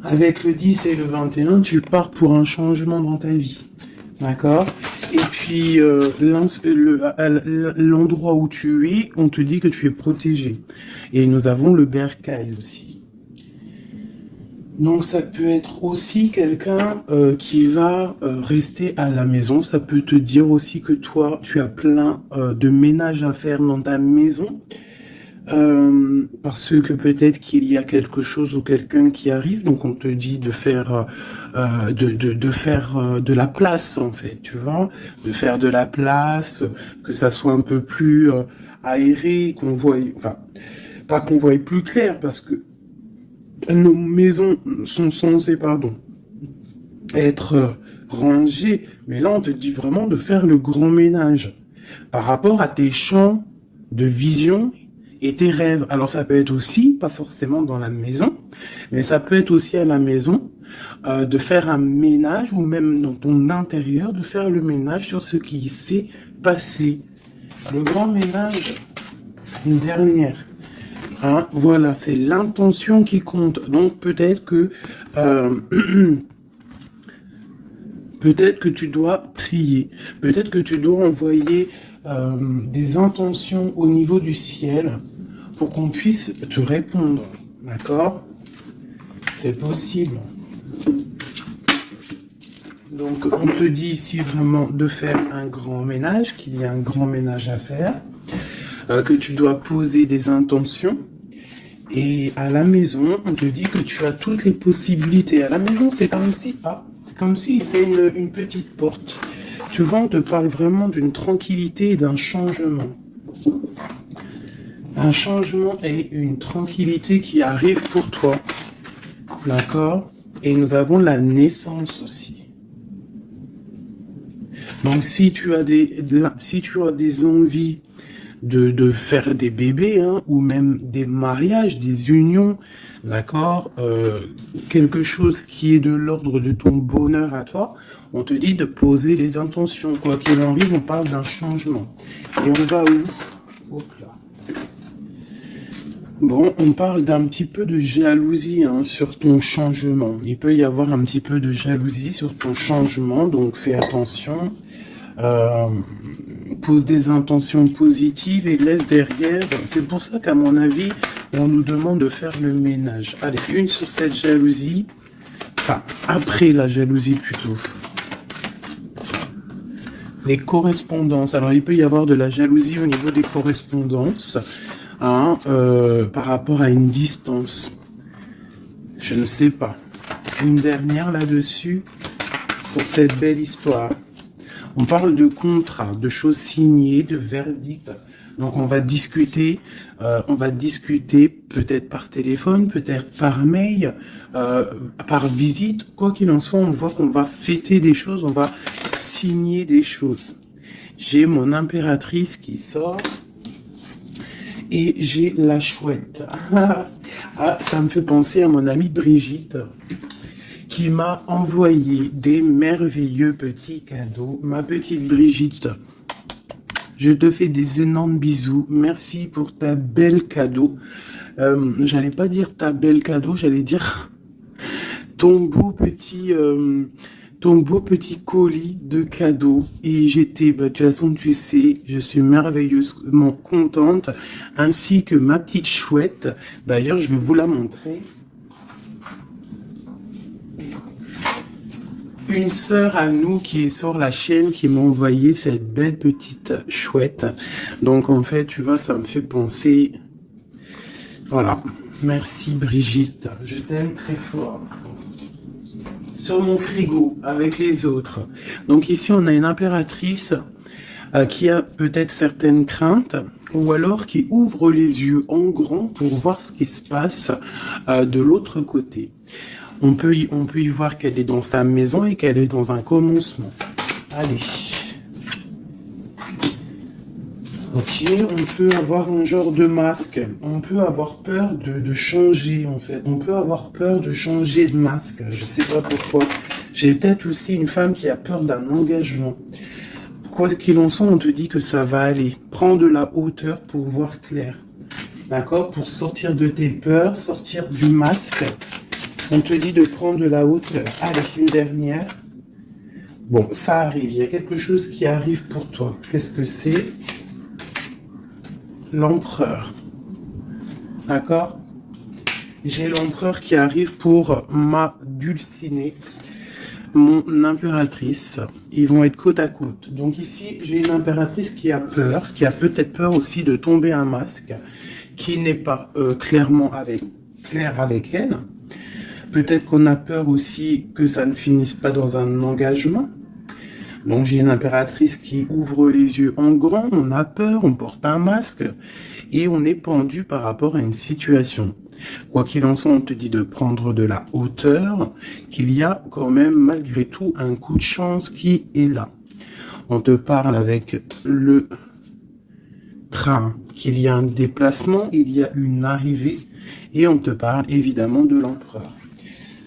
Avec le 10 et le 21, tu pars pour un changement dans ta vie. D'accord? Et puis, l'endroit où tu es, on te dit que tu es protégé. Et nous avons le bercail aussi. Donc, ça peut être aussi quelqu'un qui va rester à la maison. Ça peut te dire aussi que toi, tu as plein de ménage à faire dans ta maison. Parce que peut-être qu'il y a quelque chose ou quelqu'un qui arrive, donc on te dit de faire de la place en fait, tu vois, de faire de la place, que ça soit un peu plus aéré, qu'on voie, enfin pas qu'on voie plus clair, parce que nos maisons sont censées, être rangées, mais là on te dit vraiment de faire le grand ménage par rapport à tes champs de vision et tes rêves. Alors ça peut être aussi, pas forcément dans la maison, mais ça peut être aussi à la maison, de faire un ménage, ou même dans ton intérieur, de faire le ménage sur ce qui s'est passé. Le grand ménage, une dernière. Hein, voilà, c'est l'intention qui compte. Donc peut-être que peut-être que tu dois prier, peut-être que tu dois envoyer des intentions au niveau du ciel pour qu'on puisse te répondre, d'accord? C'est possible. Donc on te dit ici vraiment de faire un grand ménage, qu'il y a un grand ménage à faire, que tu dois poser des intentions. Et à la maison, on te dit que tu as toutes les possibilités. À la maison, c'est comme si, c'est comme s'il y avait une petite porte. Tu vois, on te parle vraiment d'une tranquillité et d'un changement. Un changement et une tranquillité qui arrive pour toi. D'accord? Et nous avons la naissance aussi. Donc, si tu as des envies de faire des bébés, hein, ou même des mariages, des unions, d'accord, quelque chose qui est de l'ordre de ton bonheur à toi, on te dit de poser les intentions. Quoi qu'il arrive, on parle d'un changement. Et on va où? Hop là. Bon, on parle d'un petit peu de jalousie, hein, sur ton changement. Il peut y avoir un petit peu de jalousie sur ton changement, donc fais attention. Pose des intentions positives et laisse derrière. C'est pour ça qu'à mon avis, on nous demande de faire le ménage. Allez, une sur cette jalousie. Enfin, après la jalousie plutôt. Les correspondances. Alors, il peut y avoir de la jalousie au niveau des correspondances, hein, par rapport à une distance. Je ne sais pas. Une dernière là-dessus pour cette belle histoire. On parle de contrat, de choses signées, de verdicts. Donc on va discuter peut-être par téléphone, peut-être par mail, par visite. Quoi qu'il en soit, on voit qu'on va fêter des choses, on va signer des choses. J'ai mon impératrice qui sort et j'ai la chouette. Ah, ça me fait penser à mon amie Brigitte, qui m'a envoyé des merveilleux petits cadeaux. Ma petite Brigitte, je te fais des énormes bisous. Merci pour ta belle cadeau. J'allais pas dire ta belle cadeau, j'allais dire ton beau petit colis de cadeaux. Et j'étais, de toute façon, tu sais, je suis merveilleusement contente, ainsi que ma petite chouette. D'ailleurs, je vais vous la montrer. Une sœur à nous qui est sur la chaîne qui m'a envoyé cette belle petite chouette. Donc en fait, tu vois, ça me fait penser. Voilà. Merci Brigitte. Je t'aime très fort. Sur mon frigo, avec les autres. Donc ici, on a une impératrice qui a peut-être certaines craintes, ou alors qui ouvre les yeux en grand pour voir ce qui se passe de l'autre côté. On peut y voir qu'elle est dans sa maison et qu'elle est dans un commencement. Allez. Ok, on peut avoir un genre de masque. On peut avoir peur de changer, en fait. On peut avoir peur de changer de masque. Je sais pas pourquoi. J'ai peut-être aussi une femme qui a peur d'un engagement. Quoi qu'il en soit, on te dit que ça va aller. Prends de la hauteur pour voir clair. D'accord? Pour sortir de tes peurs, sortir du masque. On te dit de prendre de la hauteur. Allez, une dernière. Bon, ça arrive. Il y a quelque chose qui arrive pour toi. Qu'est-ce que c'est? L'empereur. D'accord? J'ai l'empereur qui arrive pour ma dulcinée, mon impératrice. Ils vont être côte à côte. Donc ici, j'ai une impératrice qui a peur, qui a peut-être peur aussi de tomber un masque, qui n'est pas clair avec elle. Peut-être qu'on a peur aussi que ça ne finisse pas dans un engagement. Donc j'ai une impératrice qui ouvre les yeux en grand, on a peur, on porte un masque et on est pendu par rapport à une situation. Quoi qu'il en soit, on te dit de prendre de la hauteur, qu'il y a quand même malgré tout un coup de chance qui est là. On te parle avec le train, qu'il y a un déplacement, il y a une arrivée et on te parle évidemment de l'empereur.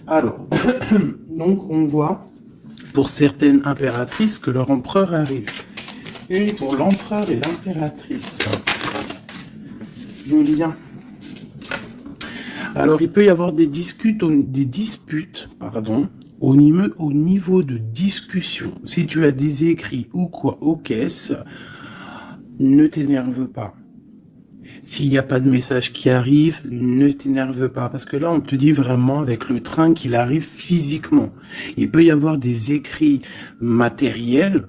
Alors, donc on voit pour certaines impératrices que leur empereur arrive. Une pour l'empereur et l'impératrice. Le lien. Alors, il peut y avoir des disputes, au niveau de discussion. Si tu as des écrits ou quoi aux caisses, ne t'énerve pas. S'il n'y a pas de message qui arrive, ne t'énerve pas. Parce que là, on te dit vraiment avec le train qu'il arrive physiquement. Il peut y avoir des écrits matériels.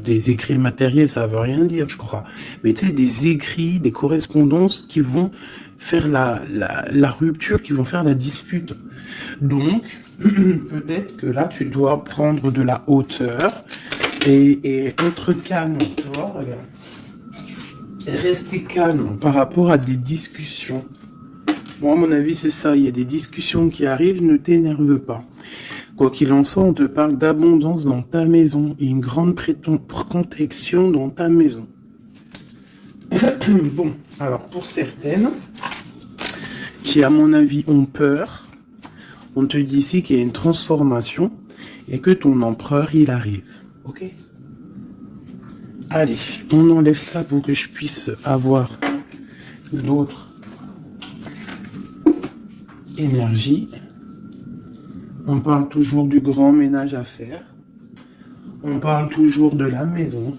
Des écrits matériels, ça veut rien dire, je crois. Mais tu sais, des écrits, des correspondances qui vont faire la rupture, qui vont faire la dispute. Donc, peut-être que là, tu dois prendre de la hauteur et être calme. Tu vois, regarde. Rester calme par rapport à des discussions. Moi, à mon avis, c'est ça. Il y a des discussions qui arrivent, ne t'énerve pas. Quoi qu'il en soit, on te parle d'abondance dans ta maison et une grande protection dans ta maison. Bon, alors pour certaines qui, à mon avis, ont peur, on te dit ici qu'il y a une transformation et que ton empereur, il arrive. Ok ? Allez, on enlève ça pour que je puisse avoir l'autre énergie. On parle toujours du grand ménage à faire. On parle toujours de la maison.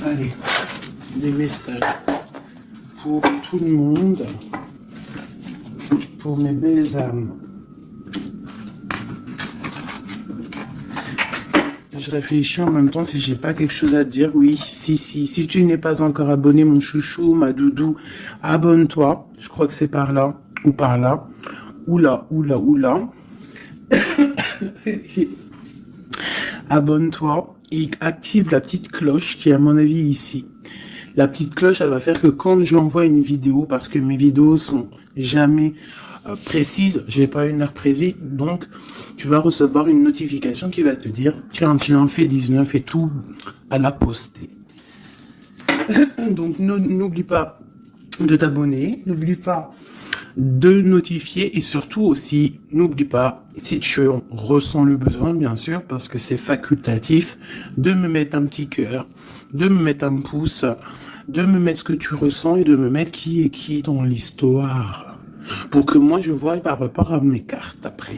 Allez, des messages pour tout le monde, pour mes belles âmes. Je réfléchis en même temps si j'ai pas quelque chose à te dire. Oui, si tu n'es pas encore abonné, mon chouchou, ma doudou, abonne-toi. Je crois que c'est par là ou par là. Oula. Abonne-toi et active la petite cloche qui est à mon avis ici. La petite cloche, elle va faire que quand j'envoie une vidéo, parce que mes vidéos sont jamais précises, j'ai pas une heure précise, donc tu vas recevoir une notification qui va te dire tiens, fais 19 et tout à la poster. Donc n'oublie pas de t'abonner, n'oublie pas de notifier et surtout aussi n'oublie pas, si tu ressens le besoin bien sûr, parce que c'est facultatif, de me mettre un petit cœur, de me mettre un pouce, de me mettre ce que tu ressens et de me mettre qui est qui dans l'histoire. Pour que moi je vois par rapport à mes cartes après.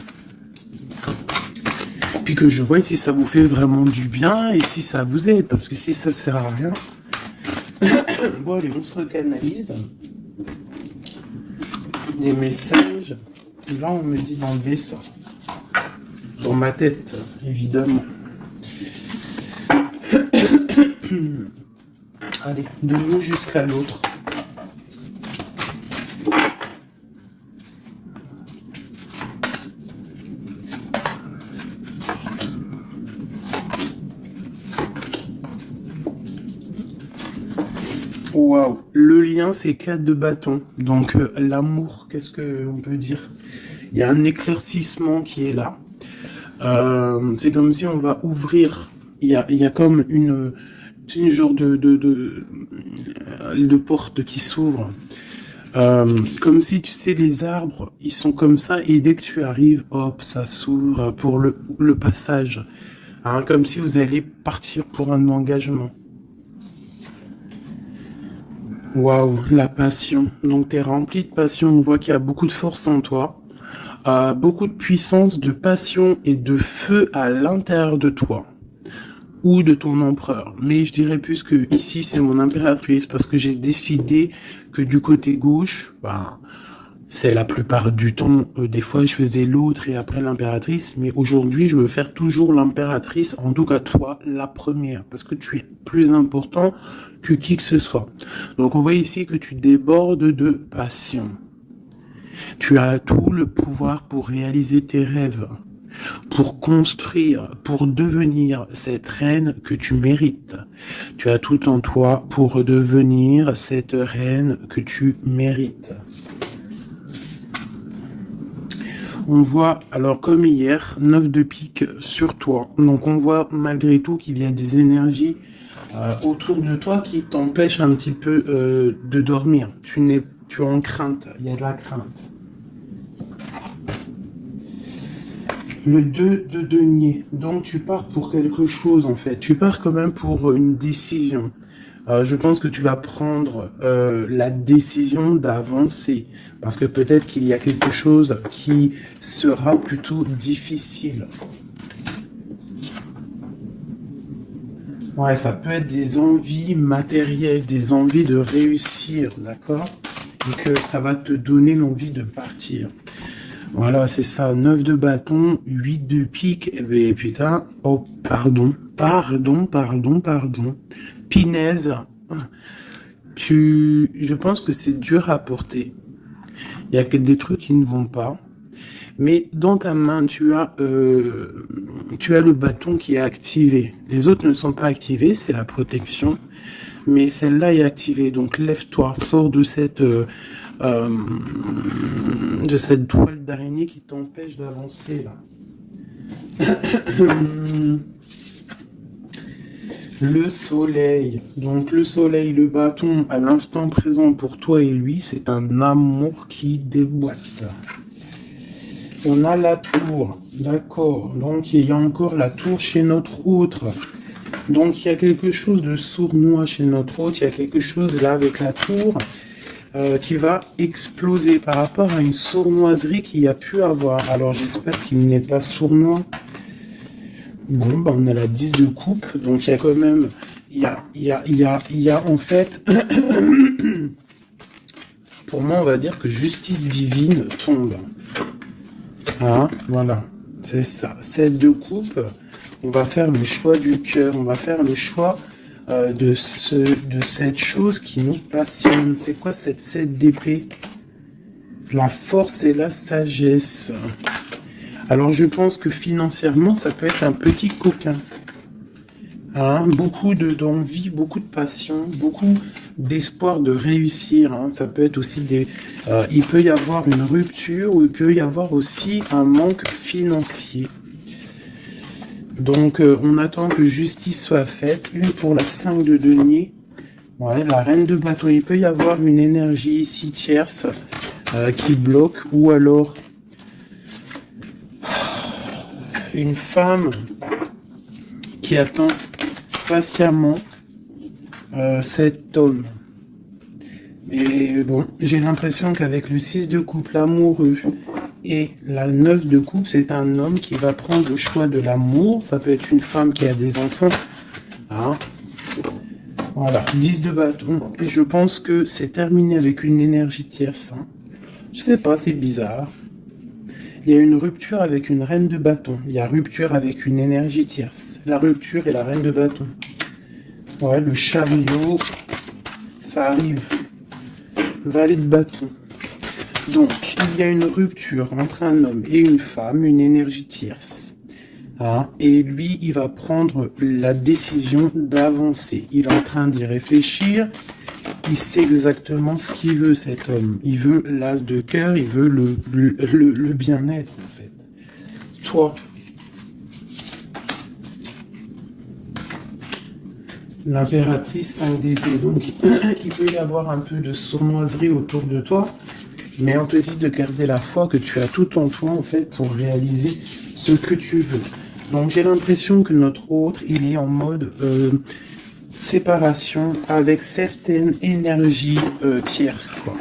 Puis que je vois si ça vous fait vraiment du bien et si ça vous aide. Parce que si ça sert à rien. Bon allez, on se recanalise. Des messages. Là on me dit d'enlever ça. Dans ma tête, évidemment. Allez, de l'eau jusqu'à l'autre. Waouh, le lien c'est 4 de bâton. Donc l'amour, qu'est-ce que on peut dire? Il y a un éclaircissement qui est là. C'est comme si on va ouvrir. Il y a comme une genre de porte qui s'ouvre. Comme si tu sais les arbres, ils sont comme ça et dès que tu arrives, hop, ça s'ouvre pour le passage. Hein, comme si vous allez partir pour un engagement. Waouh, la passion. Donc, tu es rempli de passion. On voit qu'il y a beaucoup de force en toi, beaucoup de puissance, de passion et de feu à l'intérieur de toi ou de ton empereur. Mais je dirais plus que ici, c'est mon impératrice parce que j'ai décidé que du côté gauche, bah, c'est la plupart du temps, des fois je faisais l'autre et après l'impératrice, mais aujourd'hui je veux faire toujours l'impératrice, en tout cas toi, la première, parce que tu es plus important que qui que ce soit. Donc on voit ici que tu débordes de passion. Tu as tout le pouvoir pour réaliser tes rêves, pour construire, pour devenir cette reine que tu mérites. Tu as tout en toi pour devenir cette reine que tu mérites. On voit, alors comme hier, 9 de pique sur toi. Donc on voit malgré tout qu'il y a des énergies autour de toi qui t'empêchent un petit peu de dormir. Tu es en crainte, il y a de la crainte. Le 2 de denier. Donc tu pars pour quelque chose en fait. Tu pars quand même pour une décision. Je pense que tu vas prendre la décision d'avancer. Parce que peut-être qu'il y a quelque chose qui sera plutôt difficile. Ouais, ça peut être des envies matérielles, des envies de réussir, d'accord? Et que ça va te donner l'envie de partir. Voilà, c'est ça, 9 de bâton, 8 de pique, et putain, oh, pardon, Pinaise, je pense que c'est dur à porter. Il y a que des trucs qui ne vont pas. Mais dans ta main, tu as le bâton qui est activé. Les autres ne sont pas activés, c'est la protection. Mais celle-là est activée. Donc lève-toi, sors de cette toile d'araignée qui t'empêche d'avancer là. Le soleil. Donc le soleil, le bâton, à l'instant présent pour toi et lui, c'est un amour qui déboîte. On a la tour, d'accord. Donc il y a encore la tour chez notre autre. Donc il y a quelque chose de sournois chez notre autre. Il y a quelque chose là avec la tour qui va exploser par rapport à une sournoiserie qu'il y a pu avoir. Alors j'espère qu'il n'est pas sournois. Bon, bah on a la 10 de coupe. Donc il y a quand même... Il y a en fait... Pour moi, on va dire que justice divine tombe. Ah, voilà, c'est ça. 7 de coupe, on va faire le choix du cœur, on va faire le choix de cette chose qui nous passionne. C'est quoi cette 7 d'épée? La force et la sagesse. Alors je pense que financièrement, ça peut être un petit coquin. Hein, beaucoup d'envie, beaucoup de passion, beaucoup d'espoir de réussir. Hein. Ça peut être aussi il peut y avoir une rupture ou il peut y avoir aussi un manque financier. Donc on attend que justice soit faite. Une pour la 5 de denier. Ouais, la reine de bâton. Il peut y avoir une énergie ici tierce qui bloque ou alors une femme qui attend patiemment cet homme. Et bon, j'ai l'impression qu'avec le 6 de coupe, l'amoureux, et la 9 de coupe, c'est un homme qui va prendre le choix de l'amour. Ça peut être une femme qui a des enfants. Hein. Voilà, 10 de bâton. Et je pense que c'est terminé avec une énergie tierce. Hein. Je sais pas, c'est bizarre. Il y a une rupture avec une reine de bâton. Il y a rupture avec une énergie tierce. La rupture et la reine de bâton. Ouais, le chariot, ça arrive. Valet de bâton. Donc, il y a une rupture entre un homme et une femme, une énergie tierce. Hein, et lui, il va prendre la décision d'avancer. Il est en train d'y réfléchir. Il sait exactement ce qu'il veut, cet homme. Il veut l'as de cœur, il veut le bien-être, en fait. Toi, l'impératrice 5 d'épée. Donc, il peut y avoir un peu de sournoiserie autour de toi, mais on te dit de garder la foi que tu as tout en toi, en fait, pour réaliser ce que tu veux. Donc, j'ai l'impression que notre autre, il est en mode... séparation avec certaines énergies tierces, quoi.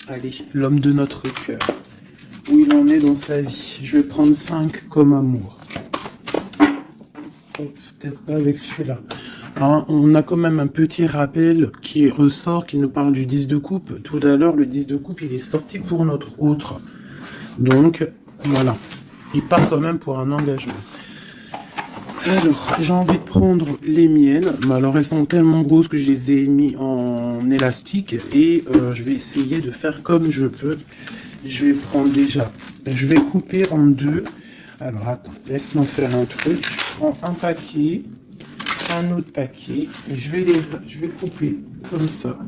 Allez, l'homme de notre cœur. Où il en est dans sa vie. Je vais prendre 5 comme amour. Peut-être pas avec celui-là. Hein, on a quand même un petit rappel qui ressort, qui nous parle du 10 de coupe. Tout à l'heure, le 10 de coupe, il est sorti pour notre autre. Donc, voilà. Il part quand même pour un engagement. Alors, j'ai envie de prendre les miennes. Mais alors, elles sont tellement grosses que je les ai mis en élastique. Et je vais essayer de faire comme je peux. Je vais prendre déjà... Je vais couper en deux. Alors, attends, laisse-moi faire un truc. Je prends un paquet, un autre paquet. Et je vais couper comme ça.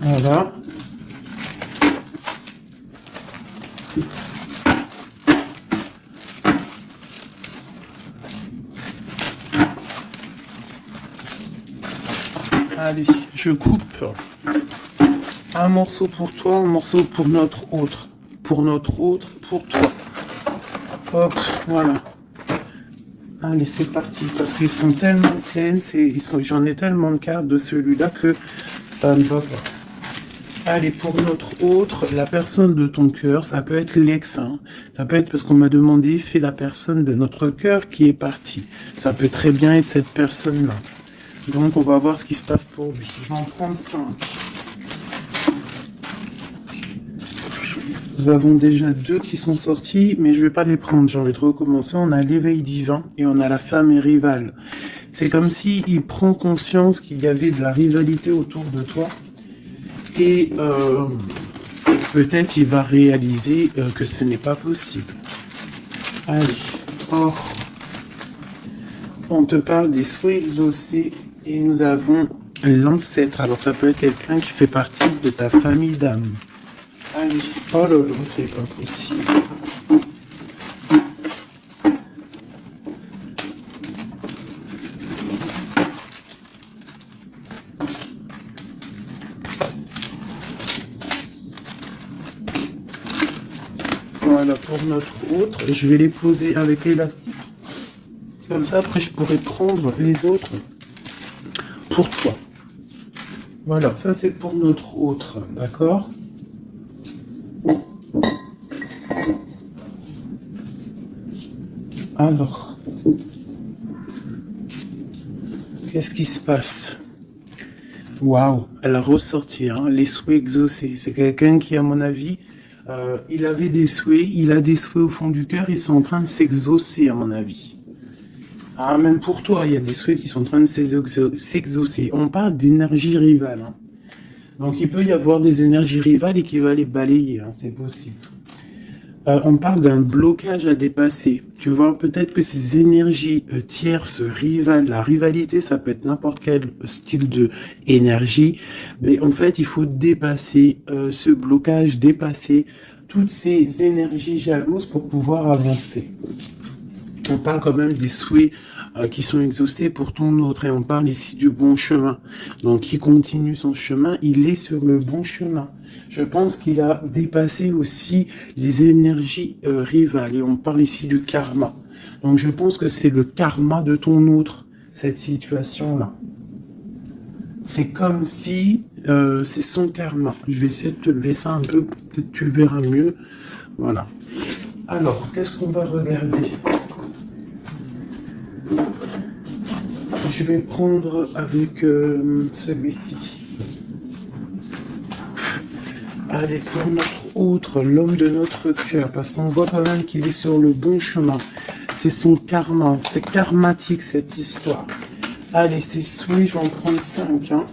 Voilà. Allez, je coupe un morceau pour toi, un morceau pour notre autre. Pour notre autre, pour toi. Hop, voilà. Allez, c'est parti. Parce qu'ils sont tellement pleines, j'en ai tellement de cartes de celui-là que ça ne va pas. Allez, pour notre autre, la personne de ton cœur, ça peut être l'ex, hein. Ça peut être parce qu'on m'a demandé, fais la personne de notre cœur qui est partie. Ça peut très bien être cette personne-là. Donc, on va voir ce qui se passe pour lui. Je vais en prendre 5. Nous avons déjà 2 qui sont sortis, mais je vais pas les prendre. J'ai envie de recommencer. On a l'éveil divin et on a la femme rivale. C'est comme si il prend conscience qu'il y avait de la rivalité autour de toi. Et peut-être il va réaliser que ce n'est pas possible. Allez. Oh. On te parle des souhaits exaucés. Et nous avons l'ancêtre. Alors ça peut être quelqu'un qui fait partie de ta famille d'âme. Allez. Oh là là, c'est pas possible. Voilà pour notre autre. Je vais les poser avec l'élastique. Comme ça, après, je pourrais prendre les autres pour toi. Voilà, ça c'est pour notre autre, d'accord? Alors, qu'est-ce qui se passe? Waouh, elle a ressorti, hein, les souhaits exaucés. C'est quelqu'un qui, à mon avis, il avait des souhaits, il a des souhaits au fond du cœur, ils sont en train de s'exaucer, à mon avis. Ah, même pour toi, il y a des souhaits qui sont en train de s'exaucer. On parle d'énergie rivale. Hein. Donc, il peut y avoir des énergies rivales et qui va les balayer. Hein, c'est possible. On parle d'un blocage à dépasser. Tu vois, peut-être que ces énergies tierces, rivales, la rivalité, ça peut être n'importe quel style de énergie. Mais en fait, il faut dépasser ce blocage, dépasser toutes ces énergies jalouses pour pouvoir avancer. On parle quand même des souhaits qui sont exaucés pour ton autre et on parle ici du bon chemin. Donc il continue son chemin, il est sur le bon chemin. Je pense qu'il a dépassé aussi les énergies rivales et on parle ici du karma. Donc je pense que c'est le karma de ton autre, cette situation-là. C'est comme si c'est son karma. Je vais essayer de te lever ça un peu, peut-être tu verras mieux. Voilà. Alors, qu'est-ce qu'on va regarder ? Je vais prendre avec celui-ci. Allez, pour notre autre, l'homme de notre cœur, parce qu'on voit quand même qu'il est sur le bon chemin. C'est son karma, c'est karmatique cette histoire. Allez, c'est souhait, je vais en prendre 5. Hein.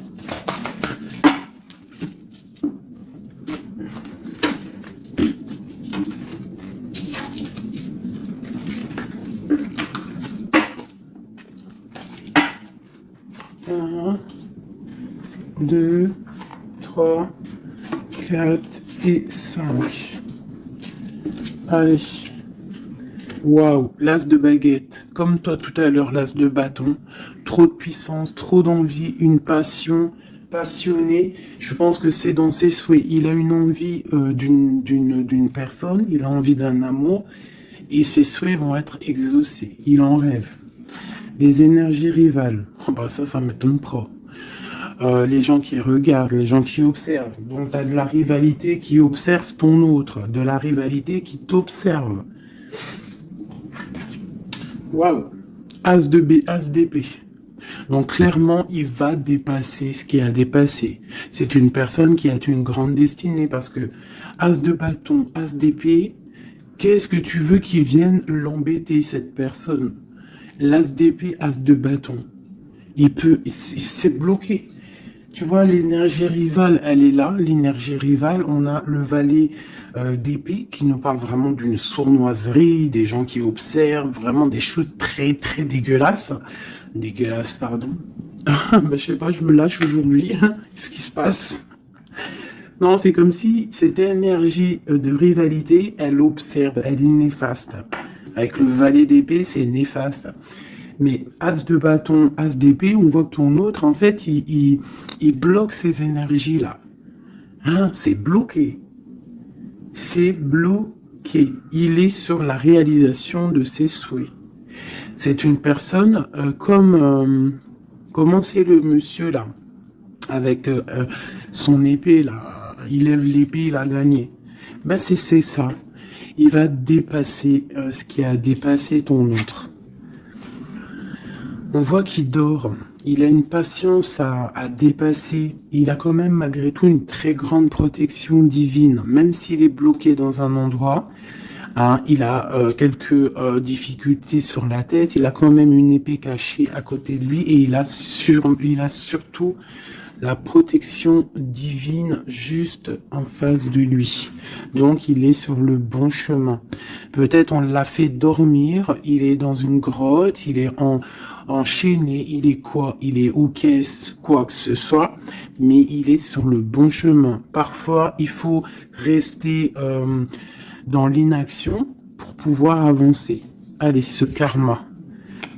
Un, 2, 3, 4 et 5. Allez. Waouh, l'as de baguette. Comme toi tout à l'heure, l'as de bâton. Trop de puissance, trop d'envie, une passion passionné. Je pense que c'est dans ses souhaits. Il a une envie d'une personne, il a envie d'un amour, et ses souhaits vont être exaucés. Il en rêve. Les énergies rivales, oh bah ça m'étonne pas. Les gens qui regardent, les gens qui observent. Donc, tu as de la rivalité qui observe ton autre, de la rivalité qui t'observe. Waouh! As de B, As d'épée. Donc, clairement, il va dépasser ce qu'il a dépassé. C'est une personne qui a une grande destinée parce que As de bâton, As d'épée, qu'est-ce que tu veux qu'il vienne l'embêter, cette personne? L'As d'épée, As de bâton. Il s'est bloqué. Tu vois, l'énergie rivale, elle est là. L'énergie rivale, on a le valet d'épée qui nous parle vraiment d'une sournoiserie, des gens qui observent, vraiment des choses très, très dégueulasses. Dégueulasses, pardon. Je sais pas, je me lâche aujourd'hui. Qu'est-ce qui se passe? Non, c'est comme si cette énergie de rivalité, elle observe, elle est néfaste. Avec le valet d'épée, c'est néfaste. Mais As de bâton, As d'épée, on voit que ton autre, en fait, il bloque ces énergies-là. Hein, c'est bloqué. C'est bloqué. Il est sur la réalisation de ses souhaits. C'est une personne comment c'est le monsieur là, avec son épée là, il lève l'épée, il a gagné. Ben c'est ça. Il va dépasser ce qui a dépassé ton autre. On voit qu'il dort. Il a une patience à dépasser. Il a quand même malgré tout une très grande protection divine. Même s'il est bloqué dans un endroit, hein, il a quelques difficultés sur la tête. Il a quand même une épée cachée à côté de lui. Et il a surtout la protection divine juste en face de lui. Donc il est sur le bon chemin. Peut-être on l'a fait dormir. Il est dans une grotte. Il est enchaîné, il est quoi? Il est aux caisses, quoi que ce soit, mais il est sur le bon chemin. Parfois, il faut rester dans l'inaction pour pouvoir avancer. Allez, ce karma.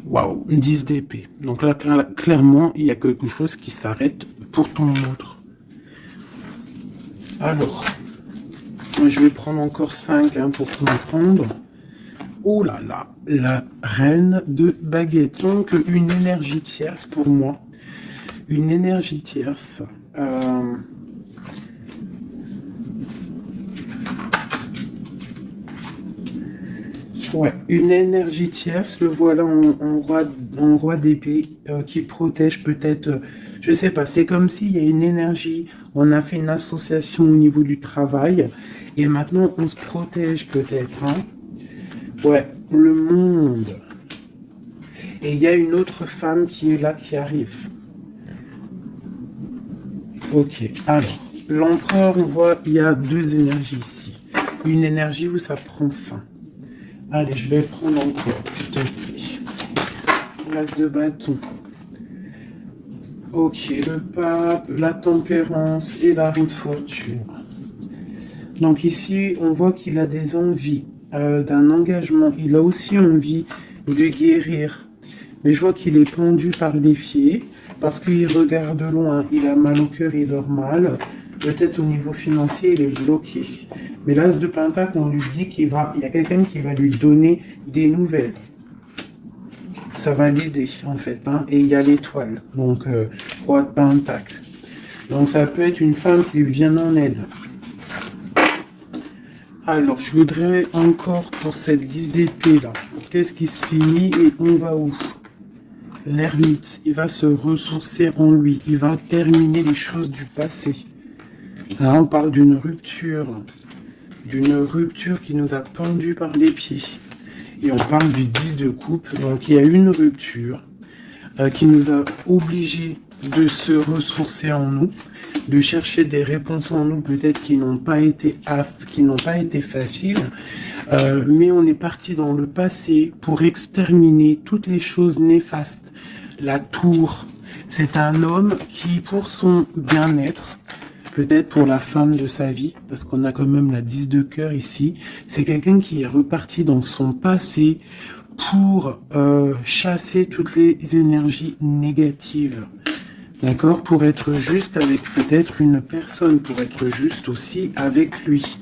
Waouh, 10 d'épée. Donc là, clairement, il y a quelque chose qui s'arrête pour ton autre. Alors, je vais prendre encore 5 pour comprendre. Oh là là, la reine de baguette. Donc, une énergie tierce pour moi. Une énergie tierce. Ouais, une énergie tierce, le voilà en roi d'épée qui protège peut-être, je sais pas, c'est comme s'il y a une énergie, on a fait une association au niveau du travail et maintenant on se protège peut-être, hein. Ouais, le monde. Et il y a une autre femme qui est là, qui arrive. Ok, alors, l'empereur, on voit, il y a deux énergies ici. Une énergie où ça prend fin. Allez, je vais prendre encore, s'il te plaît. L'as de bâton. Ok, le pape, la tempérance et la roue de fortune. Donc ici, on voit qu'il a des envies. D'un engagement, il a aussi envie de guérir, mais je vois qu'il est pendu par les pieds parce qu'il regarde loin, il a mal au cœur, il dort mal, peut-être au niveau financier il est bloqué, mais l'as de pentacle on lui dit il y a quelqu'un qui va lui donner des nouvelles, ça va l'aider en fait, hein. Et il y a l'étoile, donc roi de pentacle, donc ça peut être une femme qui lui vient en aide. Alors, je voudrais encore pour cette 10 d'épée là. Qu'est-ce qui se finit et on va où? L'ermite, il va se ressourcer en lui. Il va terminer les choses du passé. Là, on parle d'une rupture. D'une rupture qui nous a pendu par les pieds. Et on parle du 10 de coupe. Donc, il y a une rupture qui nous a obligés de se ressourcer en nous, de chercher des réponses en nous peut-être qui n'ont pas été faciles, mais on est parti dans le passé pour exterminer toutes les choses néfastes. La tour, c'est un homme qui, pour son bien-être, peut-être pour la femme de sa vie, parce qu'on a quand même la 10 de cœur ici, c'est quelqu'un qui est reparti dans son passé pour chasser toutes les énergies négatives. D'accord? Pour être juste avec peut-être une personne, pour être juste aussi avec lui.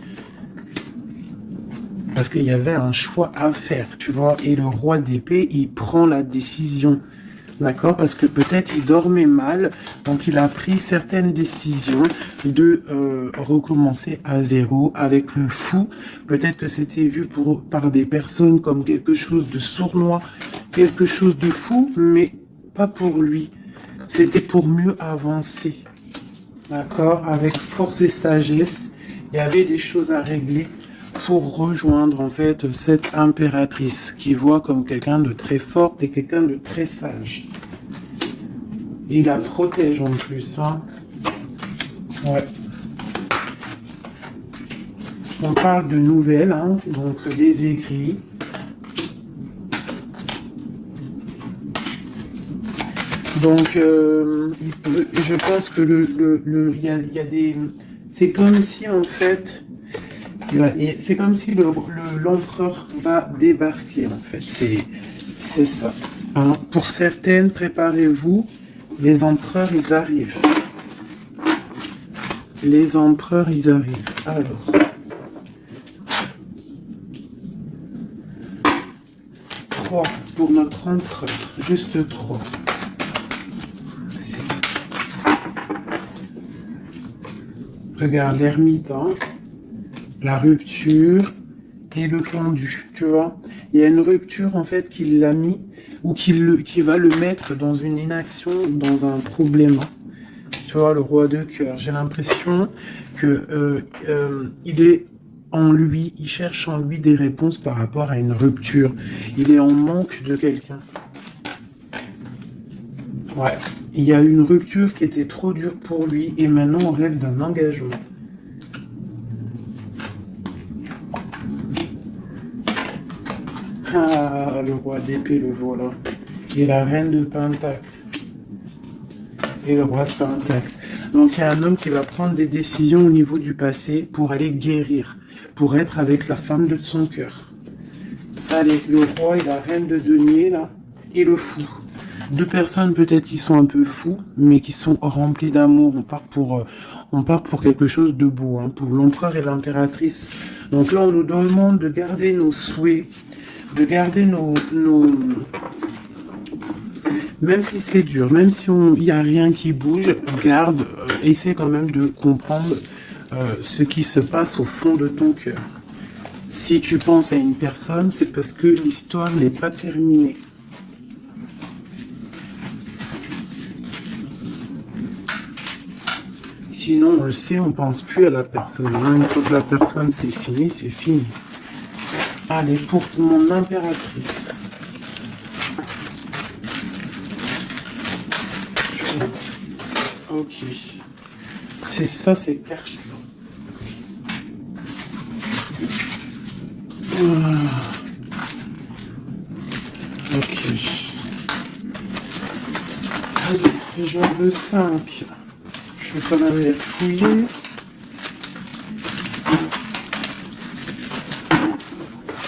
Parce qu'il y avait un choix à faire, tu vois. Et le roi d'épée, il prend la décision. D'accord? Parce que peut-être il dormait mal, donc il a pris certaines décisions de recommencer à zéro avec le fou. Peut-être que c'était vu par des personnes comme quelque chose de sournois, quelque chose de fou, mais pas pour lui. C'était pour mieux avancer. D'accord? Avec force et sagesse, il y avait des choses à régler pour rejoindre en fait cette impératrice qui voit comme quelqu'un de très fort et quelqu'un de très sage. Et il la protège en plus, hein. Ouais. On parle de nouvelles, hein, donc des écrits. Donc, je pense que il y a des... C'est comme si, en fait, c'est comme si l'empereur va débarquer, en fait. C'est ça. Hein. Pour certaines, préparez-vous, les empereurs, ils arrivent. Les empereurs, ils arrivent. Alors... 3 pour notre empereur. Juste 3. Regarde, l'ermite, hein, la rupture et le pendu, tu vois. Il y a une rupture, en fait, qu'il l'a mis, ou qui va le mettre dans une inaction, dans un problème. Tu vois, le roi de cœur. J'ai l'impression que il est en lui, il cherche en lui des réponses par rapport à une rupture. Il est en manque de quelqu'un. Ouais. Il y a eu une rupture qui était trop dure pour lui et maintenant on rêve d'un engagement. Ah, le roi d'épée, le voilà. Et la reine de pentacle. Et le roi de pentacle. Donc il y a un homme qui va prendre des décisions au niveau du passé pour aller guérir, pour être avec la femme de son cœur. Allez, le roi et la reine de denier, là, et le fou. Deux personnes peut-être qui sont un peu fous, mais qui sont remplies d'amour. On part pour quelque chose de beau, hein, pour l'empereur et l'impératrice. Donc là, on nous demande de garder nos souhaits, de garder même si c'est dur, même si il n'y a rien qui bouge, garde, essaie quand même de comprendre ce qui se passe au fond de ton cœur. Si tu penses à une personne, c'est parce que l'histoire n'est pas terminée. Sinon, on le sait, on pense plus à la personne. Hein. Une fois que la personne, c'est fini, c'est fini. Allez, pour mon impératrice. Ok. C'est ça, c'est carte. Ok. Allez, genre de 5. Je vais quand même les fouiller.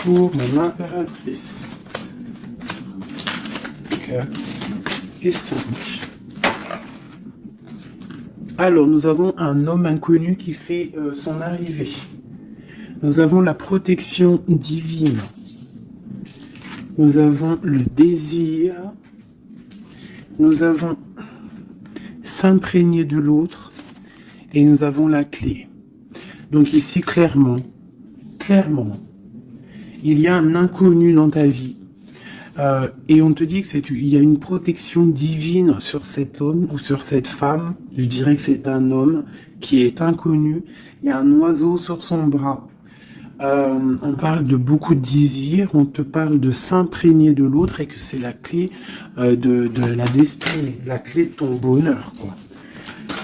Pour mon impératrice. 4 et 5. Alors, nous avons un homme inconnu qui fait son arrivée. Nous avons la protection divine. Nous avons le désir. Nous avons s'imprégner de l'autre. Et nous avons la clé. Donc ici, clairement, il y a un inconnu dans ta vie. Et on te dit que il y a une protection divine sur cet homme ou sur cette femme. Je dirais que c'est un homme qui est inconnu. Il y a un oiseau sur son bras. On parle de beaucoup de désirs. On te parle de s'imprégner de l'autre et que c'est la clé de la destinée, la clé de ton bonheur, quoi.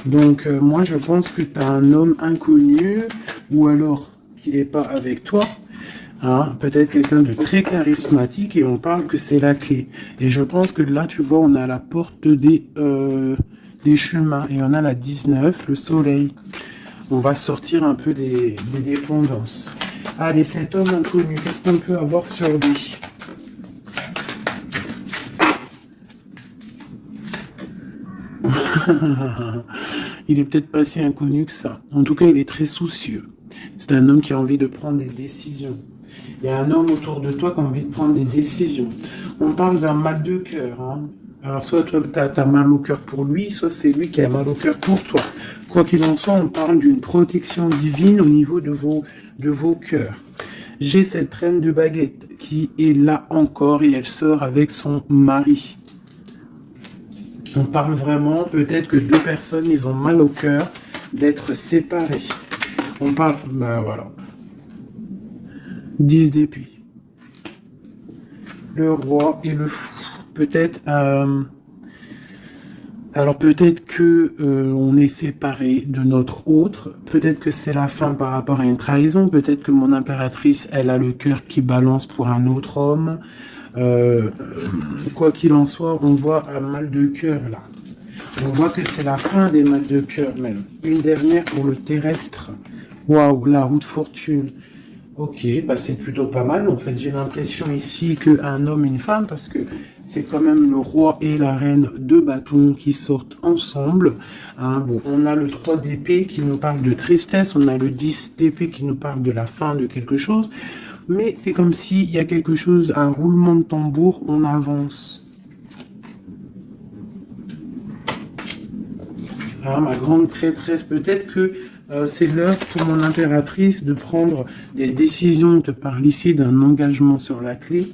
Donc moi je pense que tu as un homme inconnu ou alors qu'il n'est pas avec toi. Hein, peut-être quelqu'un de très charismatique et on parle que c'est la clé. Et je pense que là, tu vois, on a la porte des chemins et on a la 19, le soleil. On va sortir un peu des dépendances. Allez, cet homme inconnu, qu'est-ce qu'on peut avoir sur lui? Il est peut-être pas si inconnu que ça. En tout cas, il est très soucieux. C'est un homme qui a envie de prendre des décisions. Il y a un homme autour de toi qui a envie de prendre des décisions. On parle d'un mal de cœur. Hein. Alors, soit toi, tu as mal au cœur pour lui, soit c'est lui qui a mal au cœur pour toi. Quoi qu'il en soit, on parle d'une protection divine au niveau de vos cœurs. J'ai cette reine de baguette qui est là encore et elle sort avec son mari. On parle vraiment, peut-être que deux personnes, ils ont mal au cœur d'être séparés. On parle, ben voilà. 10 d'épée. Le roi et le fou. Peut-être, alors peut-être que on est séparés de notre autre. Peut-être que c'est la fin par rapport à une trahison. Peut-être que mon impératrice, elle a le cœur qui balance pour un autre homme. Quoi qu'il en soit, on voit un mal de cœur là. On voit que c'est la fin des mal de cœur même. Une dernière pour le terrestre. Waouh, la roue de fortune. Ok, bah c'est plutôt pas mal. En fait, j'ai l'impression ici qu'un homme et une femme, parce que c'est quand même le roi et la reine de bâtons qui sortent ensemble. Hein, bon, on a le 3 d'épée qui nous parle de tristesse, on a le 10 d'épée qui nous parle de la fin de quelque chose. Mais c'est comme s'il y a quelque chose, un roulement de tambour, on avance. Ah, ma grande prêtresse, peut-être que c'est l'heure pour mon impératrice de prendre des décisions. On te parle ici d'un engagement sur la clé.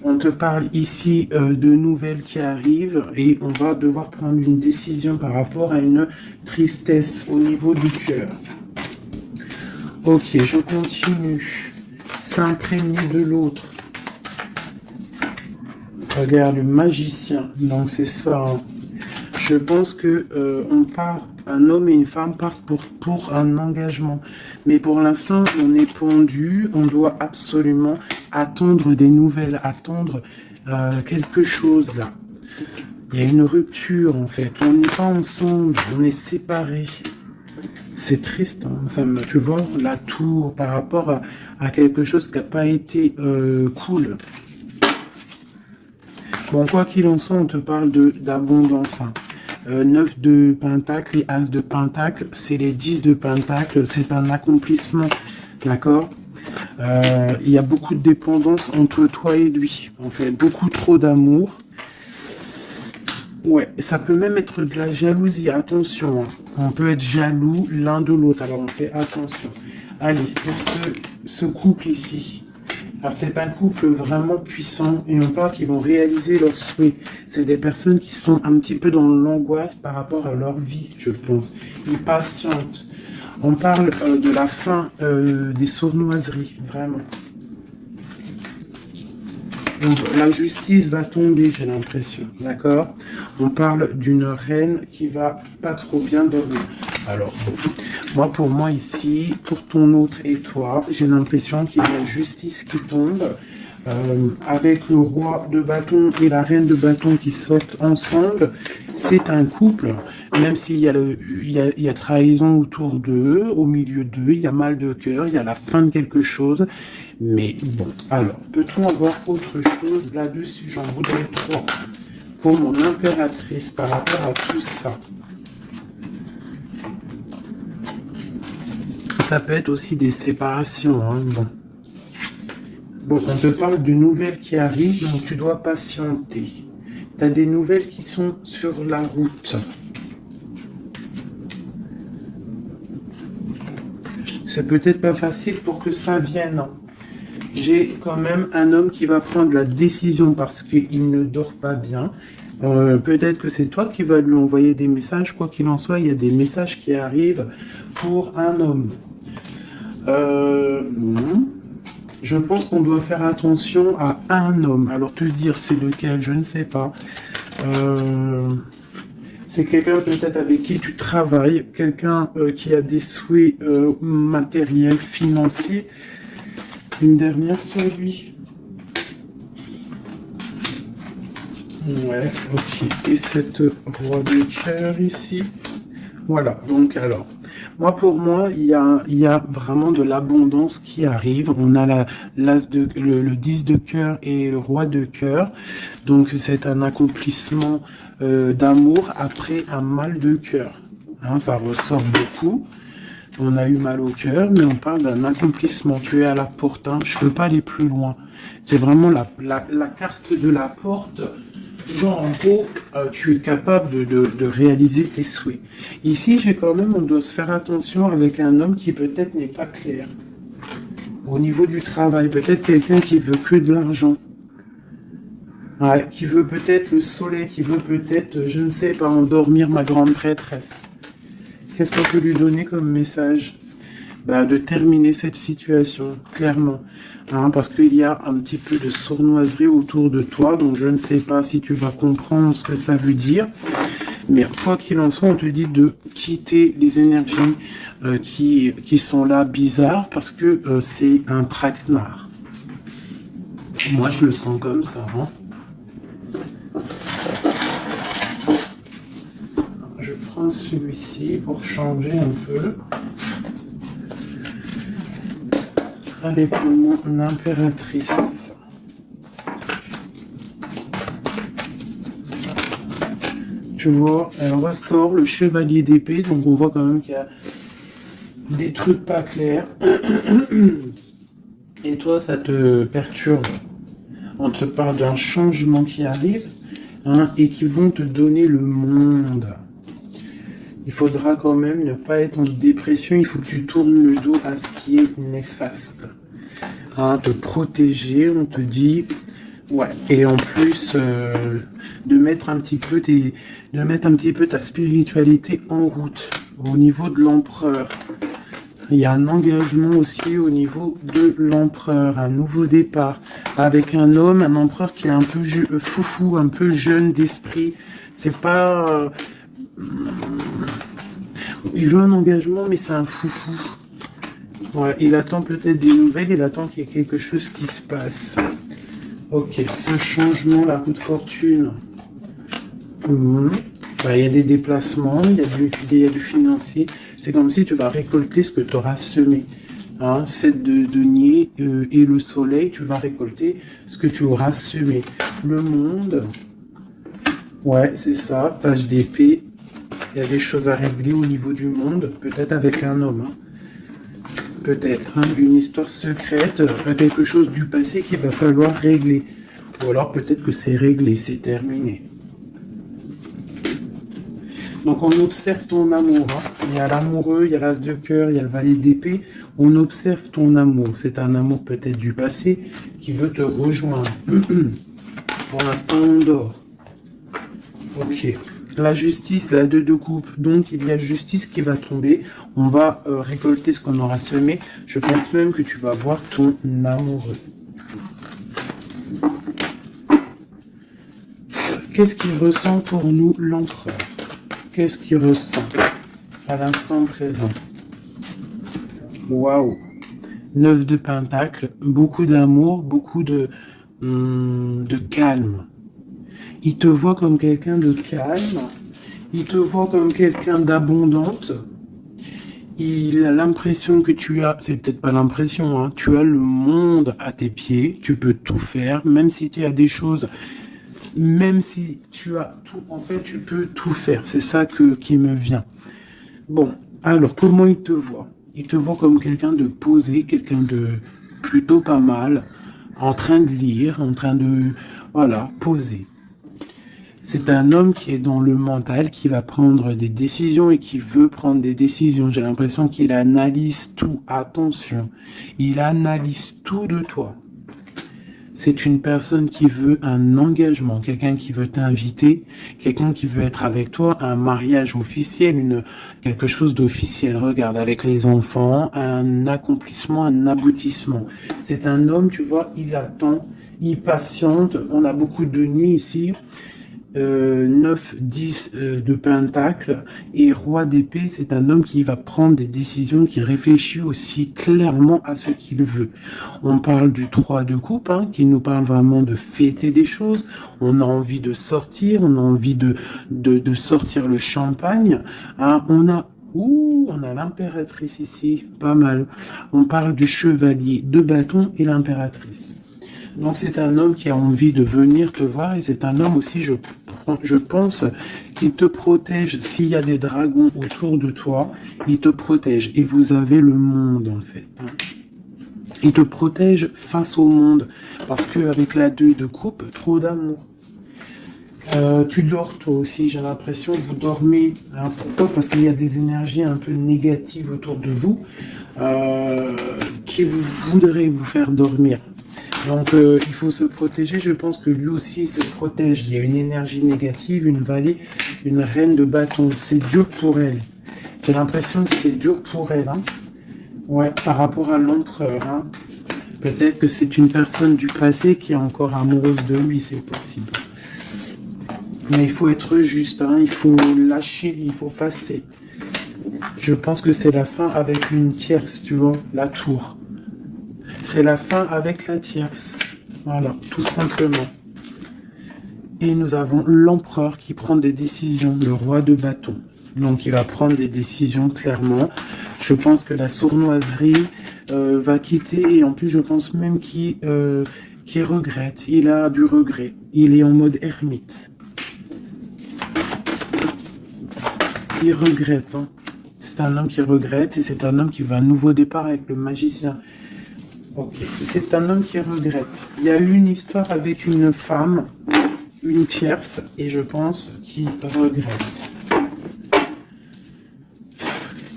On te parle ici de nouvelles qui arrivent et on va devoir prendre une décision par rapport à une tristesse au niveau du cœur. Ok, je continue. S'imprégner de l'autre. Regarde, le magicien. Donc c'est ça. Hein. Je pense que on part, un homme et une femme partent pour un engagement. Mais pour l'instant, on est pendu, on doit absolument attendre des nouvelles, attendre quelque chose là. Il y a une rupture en fait, on n'est pas ensemble, on est séparés. C'est triste, hein. Ça me, tu vois, la tour par rapport à quelque chose qui n'a pas été cool. Bon, quoi qu'il en soit, on te parle d'abondance. Hein. 9 de pentacle et as de pentacle, c'est les 10 de pentacle, c'est un accomplissement, d'accord. Il y a beaucoup de dépendance entre toi et lui, en fait, beaucoup trop d'amour. Ouais, ça peut même être de la jalousie, attention, hein. On peut être jaloux l'un de l'autre, alors on fait attention. Allez, pour ce couple ici, alors c'est un couple vraiment puissant et on parle qu'ils vont réaliser leurs souhaits. C'est des personnes qui sont un petit peu dans l'angoisse par rapport à leur vie, je pense. Ils patientent. On parle de la fin des sournoiseries, vraiment. Donc, la justice va tomber, j'ai l'impression, d'accord? On parle d'une reine qui va pas trop bien dormir. Alors, bon, pour moi ici, pour ton autre et toi, j'ai l'impression qu'il y a justice qui tombe. Avec le roi de bâton et la reine de bâton qui sortent ensemble, c'est un couple, même s'il y a il y a trahison autour d'eux, au milieu d'eux, il y a mal de cœur, il y a la fin de quelque chose, mais bon, alors, peut-on avoir autre chose là-dessus? J'en voudrais 3 pour mon impératrice par rapport à tout ça. Ça peut être aussi des séparations, hein, bon. Bon, on te parle de nouvelles qui arrivent, donc tu dois patienter. Tu as des nouvelles qui sont sur la route. C'est peut-être pas facile pour que ça vienne. J'ai quand même un homme qui va prendre la décision parce qu'il ne dort pas bien. Peut-être que c'est toi qui vas lui envoyer des messages. Quoi qu'il en soit, il y a des messages qui arrivent pour un homme. Je pense qu'on doit faire attention à un homme. Alors te dire c'est lequel, je ne sais pas. C'est quelqu'un peut-être avec qui tu travailles, quelqu'un qui a des souhaits matériels, financiers. Une dernière sur lui. Ouais, ok. Et cette roi de cœur ici. Voilà, donc alors, Moi, pour moi, il y a vraiment de l'abondance qui arrive. On a le 10 de cœur et le roi de cœur. Donc, c'est un accomplissement d'amour après un mal de cœur. Hein, ça ressort beaucoup. On a eu mal au cœur, mais on parle d'un accomplissement. Tu es à la porte, hein. Je peux pas aller plus loin. C'est vraiment la carte de la porte. Genre, en gros, tu es capable de réaliser tes souhaits. Ici, j'ai quand même, on doit se faire attention avec un homme qui peut-être n'est pas clair. Au niveau du travail, peut-être quelqu'un qui veut que de l'argent. Ouais, qui veut peut-être le soleil, qui veut peut-être, je ne sais pas, endormir ma grande prêtresse. Qu'est-ce qu'on peut lui donner comme message? Bah, de terminer cette situation, clairement. Hein, parce qu'il y a un petit peu de sournoiserie autour de toi, donc je ne sais pas si tu vas comprendre ce que ça veut dire. Mais quoi qu'il en soit, on te dit de quitter les énergies qui sont là bizarres, parce que c'est un traquenard. Moi, je le sens comme ça. Hein. Je prends celui-ci pour changer un peu. Allez, pour mon impératrice. Tu vois, elle ressort le chevalier d'épée, donc on voit quand même qu'il y a des trucs pas clairs. Et toi, ça te perturbe. On te parle d'un changement qui arrive, hein, et qui vont te donner le monde. Il faudra quand même ne pas être en dépression, il faut que tu tournes le dos à ce qui est néfaste. Hein, te protéger, on te dit, ouais, et en plus de mettre un petit peu ta spiritualité en route au niveau de l'empereur. Il y a un engagement aussi au niveau de l'empereur, un nouveau départ avec un homme, un empereur qui est un peu foufou, un peu jeune d'esprit. C'est pas il veut un engagement, mais c'est un foufou. Ouais, il attend peut-être des nouvelles, il attend qu'il y ait quelque chose qui se passe. Ok, ce changement, la roue de fortune. Bah, il y a des déplacements, il y a du financier. C'est comme si tu vas récolter ce que tu auras semé. Hein, 7 de denier et le soleil, tu vas récolter ce que tu auras semé. Le monde, ouais, c'est ça, page d'épée. Il y a des choses à régler au niveau du monde, peut-être avec un homme. Hein. Peut-être, hein, une histoire secrète, quelque chose du passé qu'il va falloir régler. Ou alors peut-être que c'est réglé, c'est terminé. Donc on observe ton amour. Hein. Il y a l'amoureux, il y a l'as de cœur, il y a le valet d'épée. On observe ton amour. C'est un amour peut-être du passé qui veut te rejoindre. Pour l'instant, on dort. Ok. La justice, la 2 de coupe, donc il y a justice qui va tomber. On va récolter ce qu'on aura semé. Je pense même que tu vas voir ton amoureux. Qu'est-ce qu'il ressent pour nous, l'empereur? Qu'est-ce qu'il ressent à l'instant présent? Waouh! 9 de pentacle, beaucoup d'amour, beaucoup de calme. Il te voit comme quelqu'un de calme, il te voit comme quelqu'un d'abondante. Il a l'impression que tu as, c'est peut-être pas l'impression, hein, tu as le monde à tes pieds, tu peux tout faire, même si tu as des choses, même si tu as tout, en fait, tu peux tout faire. C'est ça qui me vient. Bon, alors, comment il te voit? Il te voit comme quelqu'un de posé, quelqu'un de plutôt pas mal, en train de lire, en train de, voilà, poser. C'est un homme qui est dans le mental, qui va prendre des décisions et qui veut prendre des décisions. J'ai l'impression qu'il analyse tout. Attention, il analyse tout de toi. C'est une personne qui veut un engagement, quelqu'un qui veut t'inviter, quelqu'un qui veut être avec toi, un mariage officiel, quelque chose d'officiel. Regarde, avec les enfants, un accomplissement, un aboutissement. C'est un homme, tu vois, il attend, il patiente. On a beaucoup de nuits ici. 9, 10 de pentacle et roi d'épée, c'est un homme qui va prendre des décisions, qui réfléchit aussi clairement à ce qu'il veut. On parle du 3 de coupe, hein, qui nous parle vraiment de fêter des choses. On a envie de sortir, on a envie de sortir le champagne. Hein, on a Ouh, on a l'impératrice ici, pas mal. On parle du chevalier de bâton et l'impératrice. Donc c'est un homme qui a envie de venir te voir et c'est un homme aussi, je pense, qui te protège. S'il y a des dragons autour de toi, il te protège. Et vous avez le monde en fait. Il te protège face au monde. Parce qu'avec la 2 de coupe, trop d'amour. Tu dors toi aussi, j'ai l'impression que vous dormez. Hein, pourquoi? Parce qu'il y a des énergies un peu négatives autour de vous qui voudraient vous faire dormir. Donc il faut se protéger, je pense que lui aussi se protège. Il y a une énergie négative, une vallée, une reine de bâton. C'est dur pour elle. J'ai l'impression que c'est dur pour elle. Hein. Ouais, par rapport à l'empereur. Hein. Peut-être que c'est une personne du passé qui est encore amoureuse de lui, c'est possible. Mais il faut être juste, hein. Il faut lâcher, il faut passer. Je pense que c'est la fin avec une tierce, tu vois, la tour. C'est la fin avec la tierce. Voilà, tout simplement. Et nous avons l'empereur qui prend des décisions, le roi de bâton. Donc il va prendre des décisions clairement. Je pense que la sournoiserie va quitter et en plus je pense même qu'il regrette. Il a du regret. Il est en mode ermite. Il regrette. Hein. C'est un homme qui regrette et c'est un homme qui veut un nouveau départ avec le magicien. Ok, c'est un homme qui regrette. Il y a eu une histoire avec une femme, une tierce, et je pense qu'il regrette.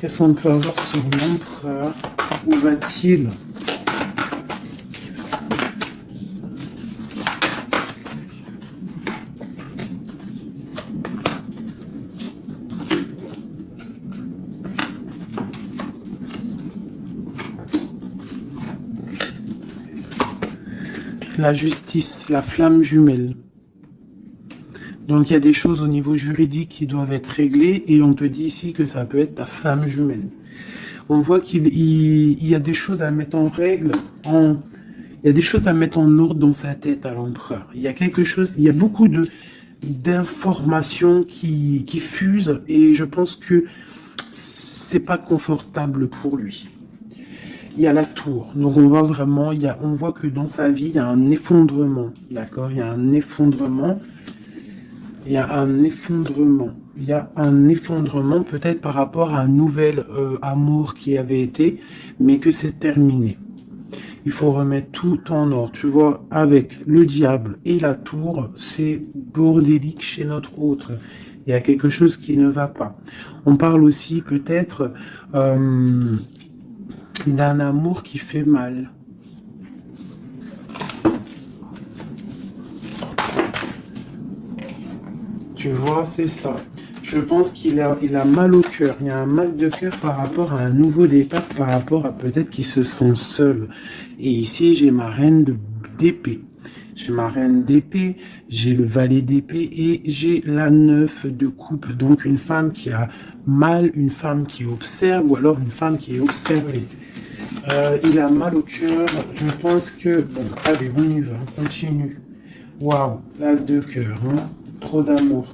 Qu'est-ce qu'on peut avoir sur l'empereur? Où va-t-il? La justice, la flamme jumelle. Donc il y a des choses au niveau juridique qui doivent être réglées et on te dit ici que ça peut être ta flamme jumelle. On voit qu'il y a des choses à mettre en règle, il y a des choses à mettre en ordre dans sa tête à l'empereur. Il y a quelque chose, il y a beaucoup d'informations qui fusent et je pense que c'est pas confortable pour lui. Il y a la tour, donc on voit vraiment, on voit que dans sa vie, il y a un effondrement, d'accord? Il y a un effondrement, il y a un effondrement, il y a un effondrement peut-être par rapport à un nouvel amour qui avait été, mais que c'est terminé. Il faut remettre tout en ordre, tu vois, avec le diable et la tour, c'est bordélique chez notre autre. Il y a quelque chose qui ne va pas. On parle aussi peut-être d'un amour qui fait mal. Tu vois, c'est ça. Je pense qu'il a mal au cœur. Il y a un mal de cœur par rapport à un nouveau départ, par rapport à peut-être qu'il se sent seul. Et ici, j'ai ma reine d'épée. J'ai ma reine d'épée, j'ai le valet d'épée et j'ai la 9 de coupe. Donc une femme qui a mal, une femme qui observe ou alors une femme qui est observée. Il a mal au cœur. Je pense que... Bon, allez, on y va, on continue. Waouh, l'as de cœur, hein. Trop d'amour.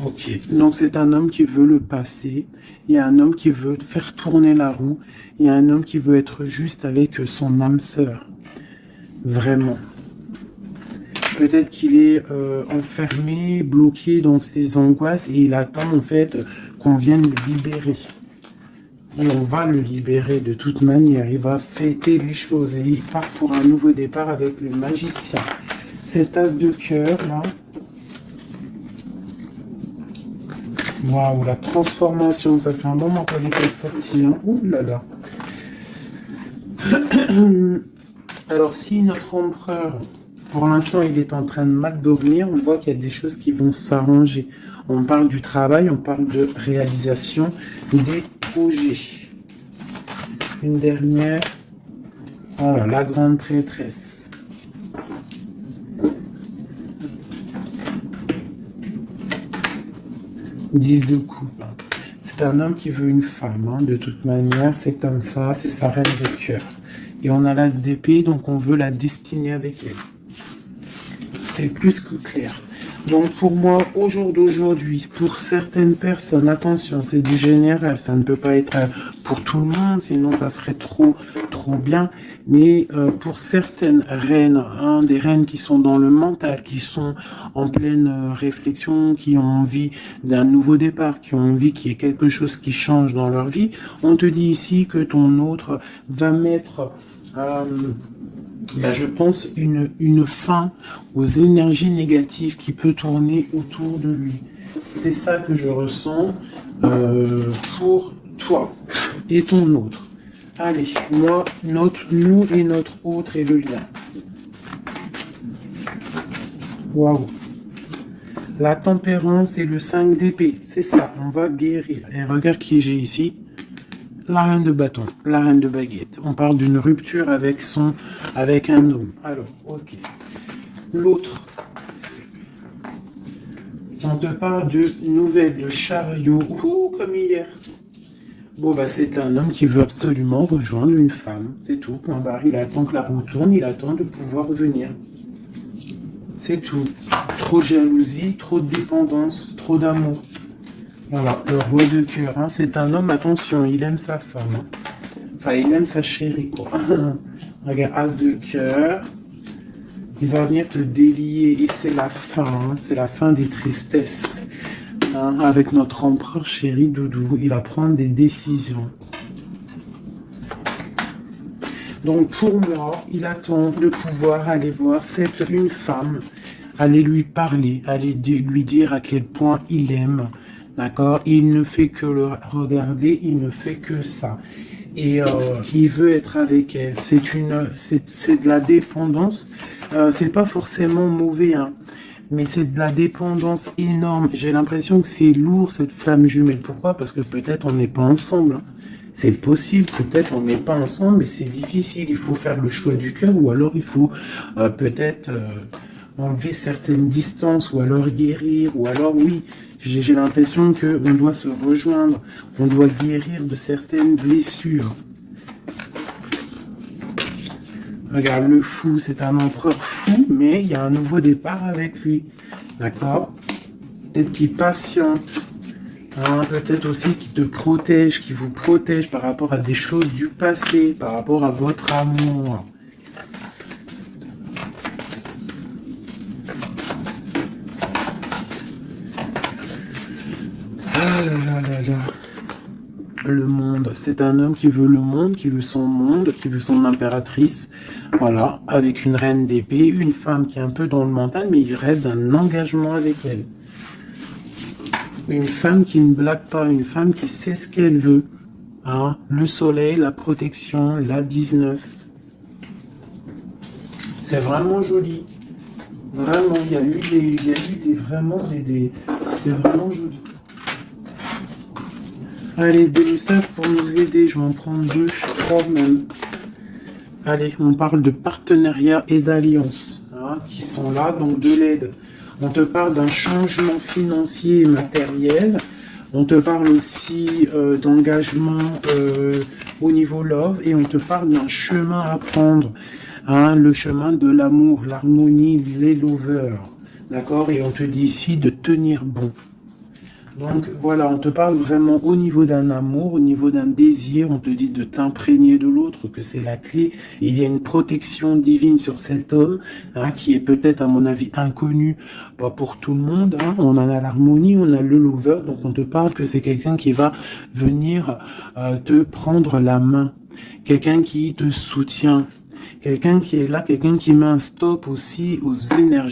Ok, donc c'est un homme qui veut le passé. Il y a un homme qui veut faire tourner la roue. Il y a un homme qui veut être juste avec son âme sœur. Vraiment. Peut-être qu'il est enfermé, bloqué dans ses angoisses et il attend en fait qu'on vienne le libérer. Et on va le libérer de toute manière. Il va fêter les choses et il part pour un nouveau départ avec le magicien. Cet as de cœur là. Waouh, la transformation, ça fait un moment qu'elle est sortie. Hein. Ouh là là. Alors si notre empereur, pour l'instant, il est en train de mal dormir, on voit qu'il y a des choses qui vont s'arranger. On parle du travail, on parle de réalisation des projets. Une dernière. Voilà, la grande prêtresse. Dix de coupe. C'est un homme qui veut une femme, hein, de toute manière, c'est comme ça, c'est sa reine de cœur. Et on a l'as d'épée, donc on veut la destiner avec elle. c'est plus que clair. Donc pour moi, au jour d'aujourd'hui, pour certaines personnes, attention, c'est du général, ça ne peut pas être pour tout le monde, sinon ça serait trop bien. Mais pour certaines reines, des reines qui sont dans le mental, qui sont en pleine réflexion, qui ont envie d'un nouveau départ, qui ont envie qu'il y ait quelque chose qui change dans leur vie, on te dit ici que ton autre va mettre... je pense une fin aux énergies négatives qui peut tourner autour de lui. C'est ça que je ressens pour toi et ton autre. Allez, moi, nous et notre autre et le lien. Waouh. La tempérance et le 5 d'épée, c'est ça, on va guérir. Et regarde qui j'ai ici. La reine de bâton, la reine de baguette. On parle d'une rupture avec un homme. Alors, ok. L'autre. On te parle de nouvelles, de chariot. Ouh, comme hier. Bon, c'est un homme qui veut absolument rejoindre une femme. C'est tout. Point barre. Il attend que la roue tourne, il attend de pouvoir revenir. C'est tout. Trop de jalousie, trop de dépendance, trop d'amour. Voilà, le roi de cœur, c'est un homme, attention, il aime sa femme. Enfin, il aime sa chérie, quoi. Regarde, as de cœur. Il va venir te délier et c'est la fin, c'est la fin des tristesses. Avec notre empereur chéri Doudou, il va prendre des décisions. Donc pour moi, il attend de pouvoir aller voir une femme, aller lui parler, aller lui dire à quel point il aime. D'accord, il ne fait que le regarder, il ne fait que ça. Et il veut être avec elle. C'est de la dépendance. C'est pas forcément mauvais, mais c'est de la dépendance énorme. J'ai l'impression que c'est lourd, cette flamme jumelle. Pourquoi? Parce que peut-être on n'est pas ensemble. C'est possible, peut-être on n'est pas ensemble, mais c'est difficile. Il faut faire le choix du cœur, ou alors il faut peut-être enlever certaines distances, ou alors guérir, ou alors oui. J'ai l'impression qu'on doit se rejoindre, on doit guérir de certaines blessures. Regarde, le fou, c'est un empereur fou, mais il y a un nouveau départ avec lui. D'accord? Peut-être qu'il patiente. Peut-être aussi qu'il te protège, qu'il vous protège par rapport à des choses du passé, par rapport à votre amour. Ah là là là là. Le monde, c'est un homme qui veut le monde, qui veut son impératrice. Voilà, avec une reine d'épée, une femme qui est un peu dans le mental, mais il rêve d'un engagement avec elle. Une femme qui ne blague pas, une femme qui sait ce qu'elle veut. Le soleil, la protection, la 19. C'est vraiment joli. Vraiment, il y a eu vraiment des... C'était vraiment joli. Allez, des messages pour nous aider. Je vais en prendre 2, 3 même. Allez, on parle de partenariat et d'alliance qui sont là, donc de l'aide. On te parle d'un changement financier et matériel. On te parle aussi d'engagement au niveau love et on te parle d'un chemin à prendre. Le chemin de l'amour, l'harmonie, les lovers. D'accord? Et on te dit ici de tenir bon. Donc voilà, on te parle vraiment au niveau d'un amour, au niveau d'un désir, on te dit de t'imprégner de l'autre, que c'est la clé. Il y a une protection divine sur cet homme, qui est peut-être à mon avis inconnu, pas pour tout le monde. On en a l'harmonie, on a le lover, donc on te parle que c'est quelqu'un qui va venir te prendre la main, quelqu'un qui te soutient, quelqu'un qui est là, quelqu'un qui met un stop aussi aux énergies.